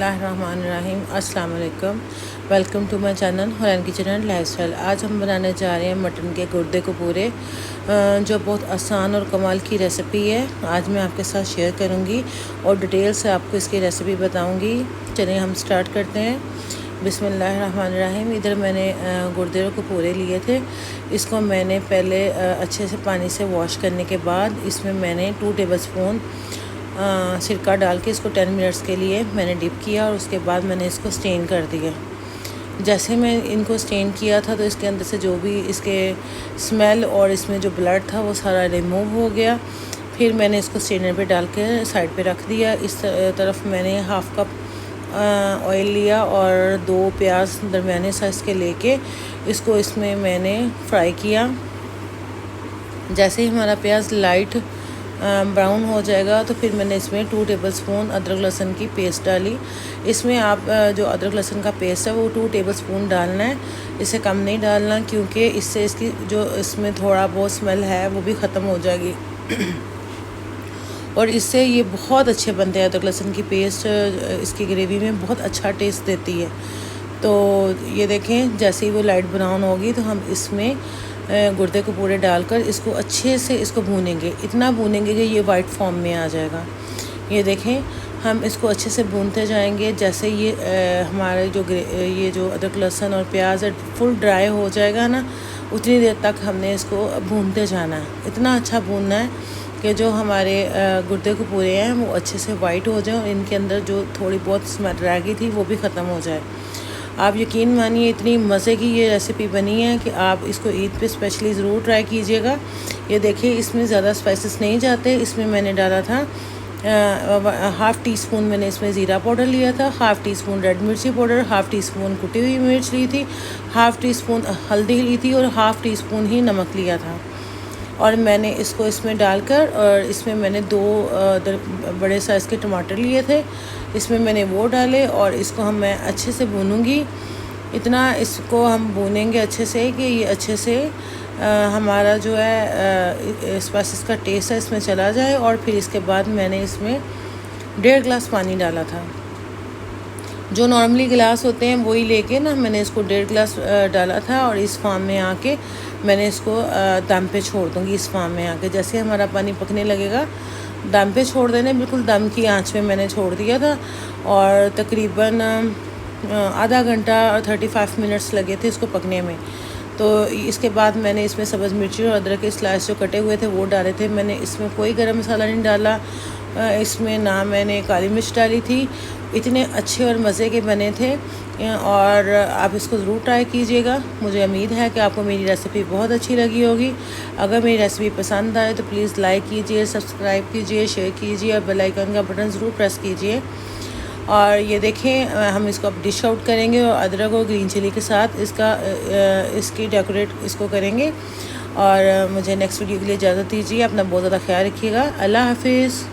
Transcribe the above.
बिस्मिल्लाहिर्रहमानिर्रहीम। अस्सलाम वालेकुम। Welcome to my channel Hurain kitchen and lifestyle. आज हम बनाने जा रहे हैं मटन के गुर्दे को पूरे, जो बहुत आसान और कमाल की रेसिपी है। आज मैं आपके साथ शेयर करूंगी और डिटेल से आपको इसकी रेसिपी बताऊंगी। चलिए हम स्टार्ट करते हैं। बिस्मिल्लाहिर्रहमानिर्रहीम। इधर मैंने गुर्दे को पूरे लिए थे। इसको मैंने पहले अच्छे से पानी से वॉश करने के बाद इसमें मैंने 2 टेबलस्पून सिरका डाल के इसको 10 मिनट्स के लिए मैंने डिप किया और उसके बाद मैंने इसको स्टेन कर दिया। जैसे मैं इनको स्टेन किया था तो इसके अंदर से जो भी इसके स्मेल और इसमें जो ब्लड था वो सारा रिमूव हो गया। फिर मैंने इसको स्टेनर पे डाल के साइड पे रख दिया। इस तरफ मैंने हाफ़ कप ऑयल लिया और 2 प्याज दरमियाने साइज़ के लेके इसको इसमें मैंने फ्राई किया। जैसे ही हमारा प्याज लाइट ब्राउन हो जाएगा तो फिर मैंने इसमें 2 टेबलस्पून अदरक लहसुन की पेस्ट डाली। इसमें आप जो अदरक लहसुन का पेस्ट है वो 2 टेबलस्पून डालना है, इसे कम नहीं डालना, क्योंकि इससे इसकी जो इसमें थोड़ा बहुत स्मेल है वो भी ख़त्म हो जाएगी और इससे ये बहुत अच्छे बनते हैं। अदरक लहसुन की पेस्ट इसकी ग्रेवी में बहुत अच्छा टेस्ट देती है। तो ये देखें, जैसे ही वो लाइट ब्राउन होगी तो हम इसमें गुर्दे को पूरे डालकर इसको अच्छे से इसको भूनेंगे। इतना भूनेंगे कि ये वाइट फॉर्म में आ जाएगा। ये देखें, हम इसको अच्छे से भूनते जाएंगे। जैसे ये हमारे ये जो अदरक लहसुन और प्याज है फुल ड्राई हो जाएगा ना, उतनी देर तक हमने इसको भूनते जाना है। इतना अच्छा भूनना है कि जो हमारे गुर्दे को पूरे हैं वो अच्छे से वाइट हो जाए और इनके अंदर जो थोड़ी बहुत स्मेल रह गई थी वो भी ख़त्म हो जाए। आप यकीन मानिए इतनी मज़े की ये रेसिपी बनी है कि आप इसको ईद पे स्पेशली ज़रूर ट्राई कीजिएगा। ये देखिए, इसमें ज़्यादा स्पाइसेस नहीं जाते। इसमें मैंने डाला था हाफ़ टी स्पून मैंने इसमें ज़ीरा पाउडर लिया था, हाफ़ टी स्पून रेड मिर्ची पाउडर, हाफ़ टी स्पून कुटी हुई मिर्च ली थी, हाफ़ टी स्पून हल्दी ली थी और हाफ़ टी स्पून ही नमक लिया था। और मैंने इसको इसमें डालकर और इसमें मैंने 2 बड़े साइज़ के टमाटर लिए थे, इसमें मैंने वो डाले और इसको मैं अच्छे से भूनूंगी। इतना इसको हम भूनेंगे अच्छे से कि ये अच्छे से हमारा जो है स्पाइसेस का टेस्ट है इसमें चला जाए। और फिर इसके बाद मैंने इसमें 1.5 गिलास पानी डाला था। जो नॉर्मली गिलास होते हैं वही लेके ना मैंने इसको 1.5 गिलास डाला था और इस फार्म में आके मैंने इसको दम पे छोड़ दूँगी। इस फार्म में आके जैसे हमारा पानी पकने लगेगा दम पे छोड़ देने, बिल्कुल दम की आंच में मैंने छोड़ दिया था और तकरीबन आधा घंटा और 35 मिनट्स लगे थे इसको पकने में। तो इसके बाद मैंने इसमें सब्ज़ मिर्ची और अदरक के स्लाइस जो कटे हुए थे वो डाले थे। मैंने इसमें कोई गरम मसाला नहीं डाला, इसमें ना मैंने काली मिर्च डाली थी। इतने अच्छे और मज़े के बने थे और आप इसको ज़रूर ट्राई कीजिएगा। मुझे उम्मीद है कि आपको मेरी रेसिपी बहुत अच्छी लगी होगी। अगर मेरी रेसिपी पसंद आए तो प्लीज़ लाइक कीजिए, सब्सक्राइब कीजिए, शेयर कीजिए और बेल आइकन का बटन ज़रूर प्रेस कीजिए। और ये देखें, हम इसको अब डिश आउट करेंगे और अदरक और ग्रीन चिली के साथ इसकी डेकोरेट इसको करेंगे। और मुझे नेक्स्ट वीडियो के लिए इजाज़त दीजिए। अपना बहुत ज़्यादा ख्याल रखिएगा। अल्लाह हाफिज़।